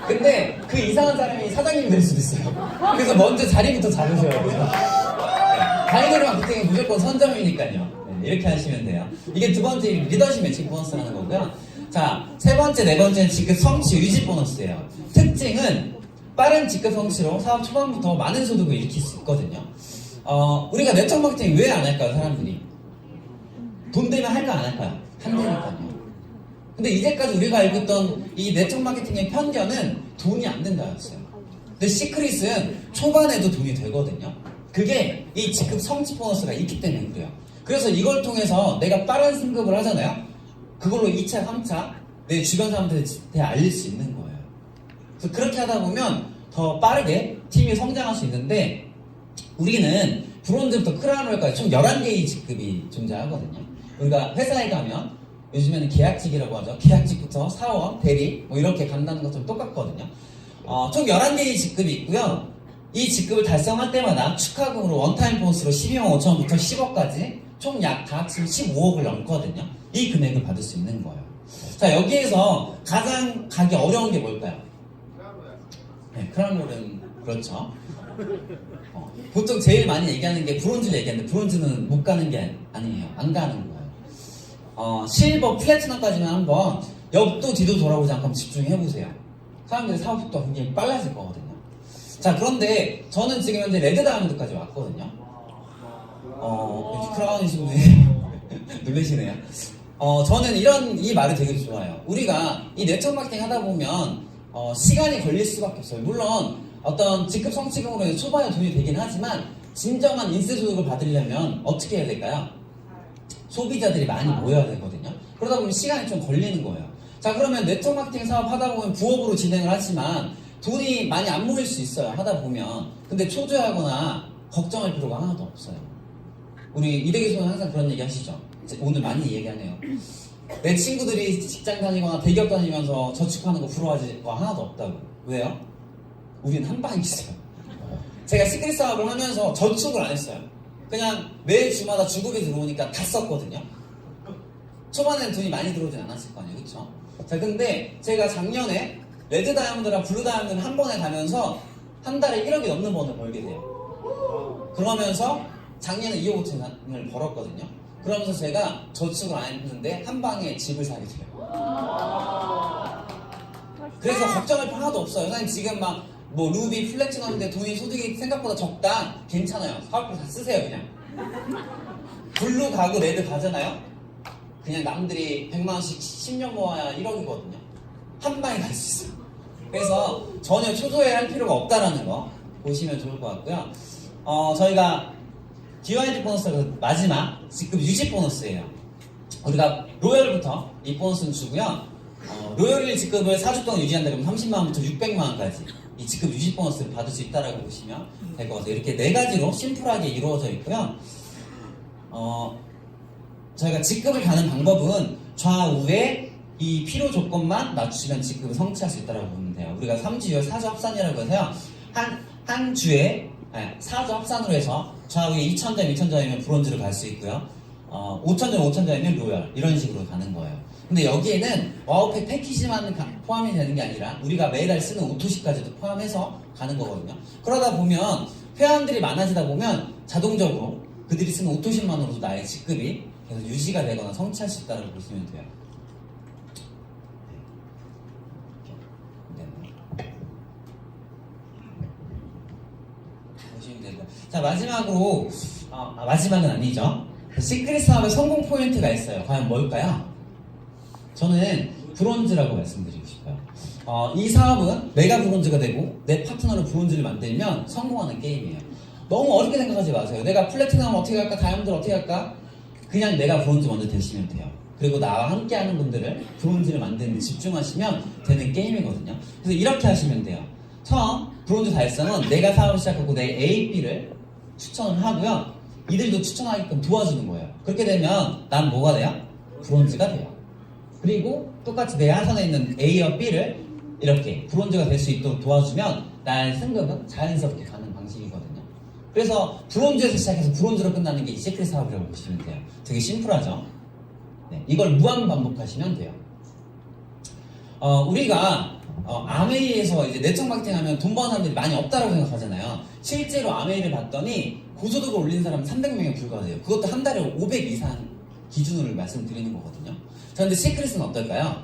근데 그 이상한 사람이 사장님이 될 수도 있어요. 그래서 먼저 자리부터 잡으셔야 돼요. 네. 다이너리 마케팅은 무조건 선점이니까요. 네, 이렇게 하시면 돼요. 이게 두 번째 리더십 매칭 보너스라는 거고요. 자, 세 번째, 네 번째는 직급 성취 유지 보너스예요. 특징은 빠른 직급 성취로 사업 초반부터 많은 소득을 일으킬 수 있거든요. 우리가 네트워크 마케팅 왜 안 할까요, 사람들이? 돈 되면 할까 안 할까요? 한다니까요. 근데 이제까지 우리가 알고 있던 이 네트워크 마케팅의 편견은 돈이 안 된다였어요. 근데 시크릿은 초반에도 돈이 되거든요. 그게 이 직급 성취 보너스가 있기 때문에 그래요. 그래서 이걸 통해서 내가 빠른 승급을 하잖아요. 그걸로 2차, 3차 내 주변 사람들한테 알릴 수 있는 거예요. 그래서 그렇게 하다 보면 더 빠르게 팀이 성장할 수 있는데 우리는 브론즈부터 크라운까지 총 11개의 직급이 존재하거든요. 우리가 회사에 가면 요즘에는 계약직이라고 하죠. 계약직부터 사원, 대리 뭐 이렇게 간다는 것처럼 똑같거든요. 총 11개의 직급이 있고요. 이 직급을 달성할 때마다 축하금으로 원타임 보너스로 12만 5천 원부터 10억까지 총 약 다 합치면 15억을 넘거든요. 이 금액을 받을 수 있는 거예요. 자, 여기에서 가장 가기 어려운 게 뭘까요? 네, 크라운롤은 그렇죠. 보통 제일 많이 얘기하는 게 브론즈를 얘기하는데 브론즈는 못 가는 게 아니에요. 안 가는 거예요. 실버, 플래티넘까지는 한번 옆도 뒤도 돌아보지 않고 한번 집중해보세요. 사람들의 사업 속도가 굉장히 빨라질 거거든요. 자, 그런데 저는 지금 현재 레드 다이아몬드까지 왔거든요. 크라운이신 분이 놀라시네요. 저는 이 말이 되게 좋아요. 우리가 이 네트워크 마케팅 하다 보면 시간이 걸릴 수밖에 없어요. 물론 어떤 직급 성취금으로 초반에 돈이 되긴 하지만 진정한 인세 소득을 받으려면 어떻게 해야 될까요? 소비자들이 많이 모여야 되거든요. 그러다 보면 시간이 좀 걸리는 거예요. 자, 그러면 네트워크 마케팅 사업 하다 보면 부업으로 진행을 하지만 돈이 많이 안 모일 수 있어요. 하다 보면. 근데 초조해하거나 걱정할 필요가 하나도 없어요. 우리 이대기 소는 항상 그런 얘기 하시죠. 오늘 많이 얘기하네요. 내 친구들이 직장 다니거나 대기업 다니면서 저축하는 거 부러워하지 거 하나도 없다고. 왜요? 우린 한 방이 있어요. 제가 시크릿 사업을 하면서 저축을 안 했어요. 그냥 매 주마다 주급이 들어오니까 다 썼거든요. 초반에는 돈이 많이 들어오진 않았을 거 아니에요. 그쵸? 자, 근데 제가 작년에 레드 다이아몬드랑 블루 다이아몬드를 한 번에 가면서 한 달에 1억이 넘는 번을 벌게 돼요. 그러면서 작년에 2억 5천을 벌었거든요. 그러면서 제가 저축을 안 했는데 한 방에 집을 사게 돼요. 그래서 걱정할 필요 하나도 없어요. 사장님 지금 막 뭐 루비, 플래티넘인데 돈이 소득이 생각보다 적다? 괜찮아요. 사업비 다 쓰세요 그냥. 블루 가고 레드 가잖아요. 그냥 남들이 100만 원씩 10년 모아야 1억이거든요. 한 방에 갈 수 있어요. 그래서 전혀 초조해할 필요가 없다라는 거 보시면 좋을 것 같고요. 저희가 DYD 보너스가 마지막 지금 유지 보너스예요. 우리가 로열부터 이 보너스는 주고요. 로열 직급을 4주 동안 유지한다 그러면 30만원부터 600만원까지 이 직급 유지 보너스를 받을 수 있다라고 보시면 될 것 같아요. 이렇게 네 가지로 심플하게 이루어져 있고요. 저희가 직급을 가는 방법은 좌우에 이 필요 조건만 맞추시면 직급을 성취할 수 있다고 보면 돼요. 우리가 3주 2월 4주 합산이라고 해서요. 한 주에 4주 합산으로 해서 좌우에 2,000점, 2,000점이면 브론즈를 갈 수 있고요. 5,000점, 5,000점이면 로열 이런 식으로 가는 거예요. 근데 여기에는 와우팩 패키지만 포함이 되는 게 아니라 우리가 매달 쓰는 오토시까지도 포함해서 가는 거거든요. 그러다 보면 회원들이 많아지다 보면 자동적으로 그들이 쓰는 오토시만으로도 나의 직급이 계속 유지가 되거나 성취할 수 있다고 보시면 돼요. 보시면 됩니다. 자, 마지막으로 마지막은 아니죠. 시크릿 사업의 성공 포인트가 있어요. 과연 뭘까요? 저는 브론즈라고 말씀드리고 싶어요. 이 사업은 내가 브론즈가 되고 내 파트너를 브론즈를 만들면 성공하는 게임이에요. 너무 어렵게 생각하지 마세요. 내가 플래티넘 어떻게 할까? 다이아몬드 어떻게 할까? 그냥 내가 브론즈 먼저 되시면 돼요. 그리고 나와 함께 하는 분들을 브론즈를 만드는 데 집중하시면 되는 게임이거든요. 그래서 이렇게 하시면 돼요. 처음 브론즈 달성은 내가 사업을 시작하고 내 A, B를 추천을 하고요. 이들도 추천하게끔 도와주는 거예요. 그렇게 되면 난 뭐가 돼요? 브론즈가 돼요. 그리고 똑같이 내 하선에 있는 A와 B를 이렇게 브론즈가 될 수 있도록 도와주면 나의 승급은 자연스럽게 가는 방식이거든요. 그래서 브론즈에서 시작해서 브론즈로 끝나는 게 이 시크릿 사업이라고 보시면 돼요. 되게 심플하죠? 네, 이걸 무한 반복하시면 돼요. 우리가 아메이에서 이제 내적 마케팅 하면 돈 버는 사람들이 많이 없다고 생각하잖아요. 실제로 아메이를 봤더니 고소득을 올리는 사람은 300명에 불과해요. 그것도 한 달에 500 이상 기준으로 말씀드리는 거거든요. 자, 근데 시크릿은 어떨까요?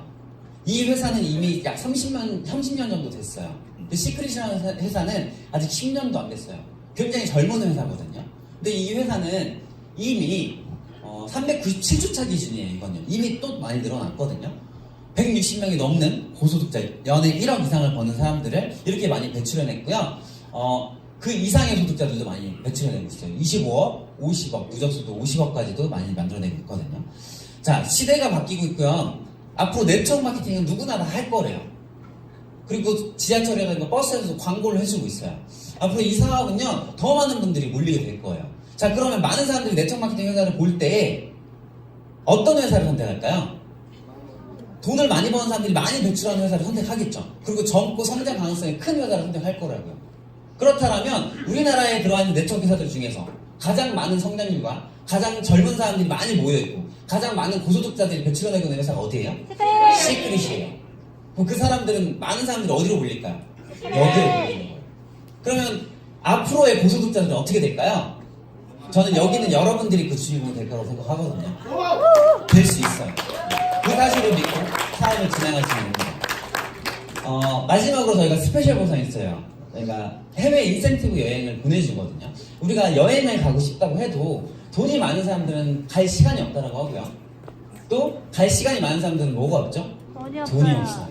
이 회사는 이미 약 30년 정도 됐어요. 근데 시크릿이라는 회사는 아직 10년도 안 됐어요. 굉장히 젊은 회사거든요. 근데 이 회사는 이미 397주차 기준이에요. 이거는 이미 또 많이 늘어났거든요. 160명이 넘는 고소득자, 연에 1억 이상을 버는 사람들을 이렇게 많이 배출해냈고요. 그 이상의 소득자들도 많이 배출해내고 있어요. 25억, 50억, 누적수도 50억까지도 많이 만들어내고 있거든요. 자, 시대가 바뀌고 있고요. 앞으로 네트워크 마케팅은 누구나 다 할 거래요. 그리고 지하철이라든가 버스에서도 광고를 해주고 있어요. 앞으로 이 사업은요, 더 많은 분들이 몰리게 될 거예요. 자, 그러면 많은 사람들이 네트워크 마케팅 회사를 볼 때 어떤 회사를 선택할까요? 돈을 많이 버는 사람들이 많이 배출하는 회사를 선택하겠죠. 그리고 젊고 성장 가능성이 큰 회사를 선택할 거라고요. 그렇다면 우리나라에 들어와 있는 네트워크 회사들 중에서 가장 많은 성장률과 가장 젊은 사람들이 많이 모여있고 가장 많은 고소득자들이 배출해내고 있는 회사가 어디예요? 시크릿이에요. 그럼 그 사람들은 많은 사람들이 어디로 몰릴까요? 여기로 몰리는 거예요. 그러면 앞으로의 고소득자들은 어떻게 될까요? 저는 여기는 여러분들이 그 주인공이 될 거라고 생각하거든요. 될 수 있어요. 그 사실을 믿고 사업을 진행할 수 있는 거예요. 마지막으로 저희가 스페셜 보상이 있어요. 저희가 해외 인센티브 여행을 보내주거든요. 우리가 여행을 가고 싶다고 해도 돈이 많은 사람들은 갈 시간이 없다라고 하고요. 또 갈 시간이 많은 사람들은 뭐가 없죠? 돈이 없어요.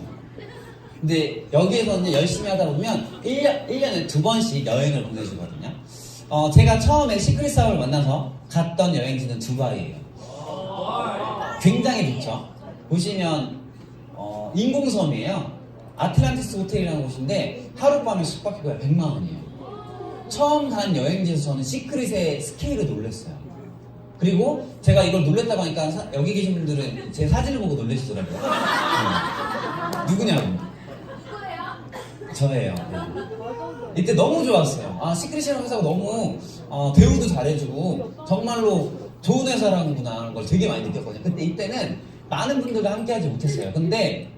근데 여기에서는 열심히 하다 보면 1년에 2번씩 여행을 보내주거든요. 제가 처음에 시크릿 사업을 만나서 갔던 여행지는 두바이예요. 굉장히 좋죠. 보시면 인공섬이에요. 아틀란티스 호텔이라는 곳인데 하룻밤에 숙박비가 100만 원이에요. 처음 간 여행지에서 저는 시크릿의 스케일을 놀랐어요. 그리고 제가 이걸 놀랬다고 하니까 여기 계신 분들은 제 사진을 보고 놀라시더라고요. 누구냐고. 저예요. 네. 이때 너무 좋았어요. 시크릿이라는 회사가 너무 대우도 잘해주고 정말로 좋은 회사라는구나 하는 걸 되게 많이 느꼈거든요. 근데 이때는 많은 분들과 함께 하지 못했어요. 근데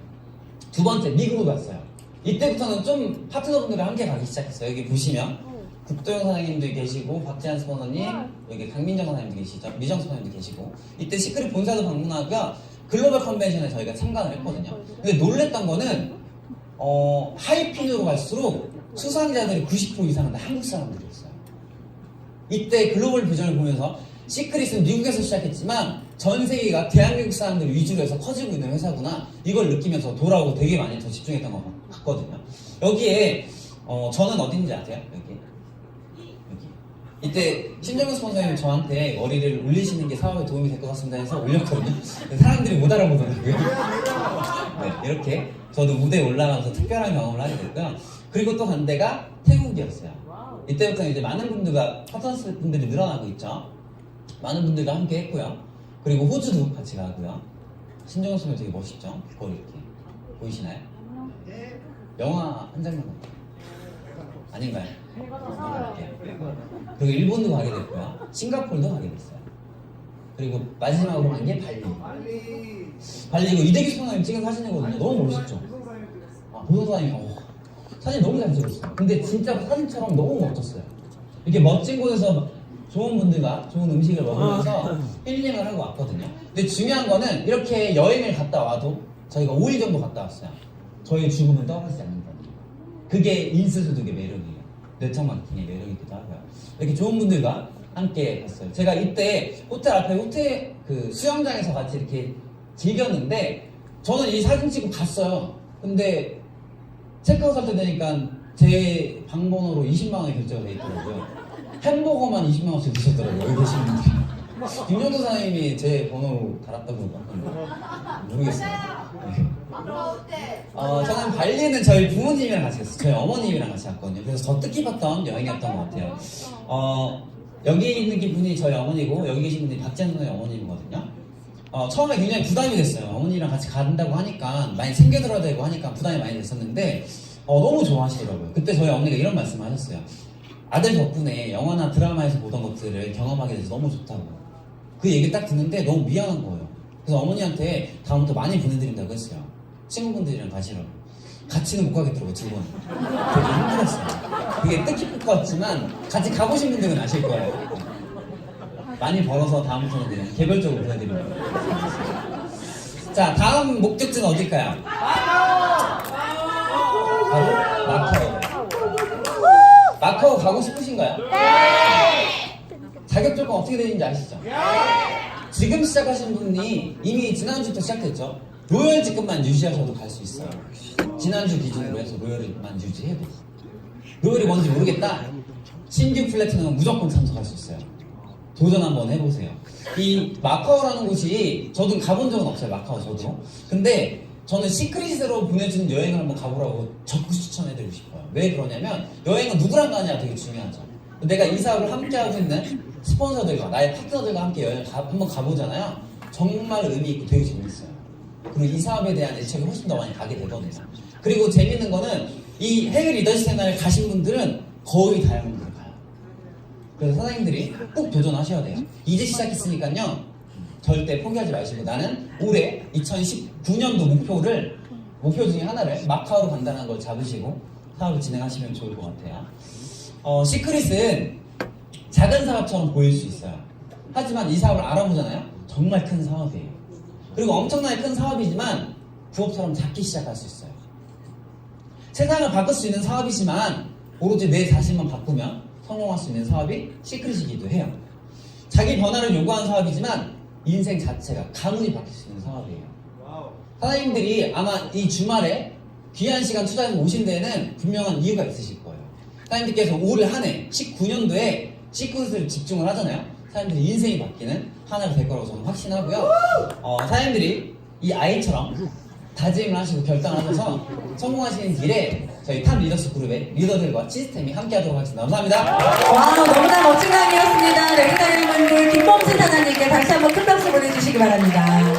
두 번째 미국으로 갔어요. 이때부터는 좀 파트너분들과 함께 가기 시작했어요. 여기 보시면 국도영 사장님도 계시고 박지한 스포너님, 여기 강민정 사장님도 계시죠. 미정 스포너님도 계시고 이때 시크릿 본사도 방문하고요. 글로벌 컨벤션에 저희가 참가를 했거든요. 근데 놀랬던 거는 하이핀으로 갈수록 수상자들이 90% 이상은 다 한국 사람들이었어요. 이때 글로벌 비전을 보면서 시크릿은 미국에서 시작했지만 전 세계가 대한민국 사람들 위주로 해서 커지고 있는 회사구나 이걸 느끼면서 돌아오고 되게 많이 더 집중했던 것 같거든요. 여기에 저는 어딘지 아세요? 여기. 이때 신정근 스폰서님이 저한테 머리를 올리시는 게 사업에 도움이 될 것 같습니다 해서 올렸거든요. 사람들이 못 알아보더라고요. 네, 이렇게 저도 무대에 올라가서 특별한 경험을 하게 됐고요. 그리고 또 간 데가 태국이었어요. 이때부터 이제 많은 분들과 파트너스 분들이 늘어나고 있죠. 많은 분들과 함께 했고요. 그리고 호주도 같이 가고요. 신정근 스폰서 되게 멋있죠? 그걸 이렇게 보이시나요? 영화 한 장면 같아요. 아닌가요? 그리고 일본도 가게 됐고요. 싱가포르도 가게 됐어요. 그리고 마지막으로 간 게 발리. 발리 이거 이대기 소장님 찍은 사진이거든요. 너무 멋있죠? 보도사님 사진 너무 잘 찍었어요. 근데 진짜 사진처럼 너무 멋졌어요. 이렇게 멋진 곳에서 좋은 분들과 좋은 음식을 먹으면서 힐링을 하고 왔거든요. 근데 중요한 거는 이렇게 여행을 갔다 와도 저희가 5일 정도 갔다 왔어요. 저희의 죽음은 떠나지 않는다. 그게 인스소득의 매력이에요. 내청마케팅의 매력이기도 하고요. 이렇게 좋은 분들과 함께 갔어요. 제가 이때 호텔 앞에 호텔 그 수영장에서 같이 이렇게 즐겼는데 저는 이 사진 찍고 갔어요. 근데 체크아웃 할 때 되니까 제 방번호로 20만 원이 결제가 돼 있더라고요. 햄버거만 20만 원씩 드셨더라고요. 여기 계시는 분들이. 김정도 사장님이 제 번호로 달았다고 하던데 모르겠어요. 네. 저는 발리는 저희 부모님이랑 같이 갔어요. 저희 어머님이랑 같이 갔거든요. 그래서 더 뜻깊었던 여행이었던 것 같아요. 여기 있는 분이 저희 어머니고 여기 계신 분이 박지현 선생님 어머님이거든요. 처음에 굉장히 부담이 됐어요. 어머니랑 같이 간다고 하니까 많이 챙겨들어야 되고 하니까 부담이 많이 됐었는데 너무 좋아하시더라고요. 그때 저희 어머니가 이런 말씀을 하셨어요. 아들 덕분에 영화나 드라마에서 보던 것들을 경험하게 돼서 너무 좋다고. 그 얘기 딱 듣는데 너무 미안한 거예요. 그래서 어머니한테 다음부터 많이 보내드린다고 했어요. 친구분들이랑 가시라고. 같이는 못 가겠더라고요, 두 번. 되게 힘들었어요. 그게 뜻깊을 것 같지만 같이 가보신 분들은 아실 거예요. 많이 벌어서 다음부터는 그냥 개별적으로 보내드립니다. 자, 다음 목적지는 어딜까요? 바로 마카오. 마카오 가고 싶으신가요? 네! 자격 조건 어떻게 되는지 아시죠? 네! 지금 시작하신 분이 이미 지난주부터 시작됐죠? 로열직급만 유지하셔도 갈 수 있어요. 지난주 기준으로 해서 로열만 유지해도. 로열이 뭔지 모르겠다? 신규 플래티넘은 무조건 참석할 수 있어요. 도전 한번 해보세요. 이 마카오라는 곳이 저도 가본 적은 없어요. 마카오 저도. 근데 저는 시크릿으로 보내주는 여행을 한번 가보라고 적극 추천해드리고 싶어요. 왜 그러냐면 여행은 누구랑 가냐가 되게 중요하죠. 내가 이 사업을 함께하고 있는 스폰서들과 나의 파트너들과 함께 여행을 한번 가보잖아요. 정말 의미 있고 되게 재밌어요. 그리고 이 사업에 대한 애착이 훨씬 더 많이 가게 되거든요. 그리고 재밌는 거는 이 해외 리더십 세미나를 가신 분들은 거의 다양한 분들 가요. 그래서 사장님들이 꼭 도전하셔야 돼요. 이제 시작했으니까요. 절대 포기하지 마시고 나는 올해 2019년도 목표 중에 하나를 마카오로 간다는 걸 잡으시고 사업을 진행하시면 좋을 것 같아요. 시크릿은 작은 사업처럼 보일 수 있어요. 하지만 이 사업을 알아보잖아요. 정말 큰 사업이에요. 그리고 엄청나게 큰 사업이지만 부업처럼 작게 시작할 수 있어요. 세상을 바꿀 수 있는 사업이지만 오로지 내 자신만 바꾸면 성공할 수 있는 사업이 시크릿이기도 해요. 자기 변화를 요구하는 사업이지만 인생 자체가 가문이 바뀔 수 있는 사업이에요. 사장님들이 아마 이 주말에 귀한 시간 투자해서 오신 데에는 분명한 이유가 있으실 거예요. 사장님들께서 올 한 해 19년도에 시크릿을 집중을 하잖아요. 사장님들이 인생이 바뀌는 한 해가 될 거라고 저는 확신하고요. 사장님들이 이 아이처럼 다짐을 하시고 결단하셔서 성공하시는 길에 저희 탑 리더십 그룹의 리더들과 시스템이 함께하도록 하겠습니다. 감사합니다. 와, 너무나 멋진 강의였습니다. 레드다이아몬드 김범진 사장님께 다시 한번 큰 박수 보내주시기 바랍니다. 네.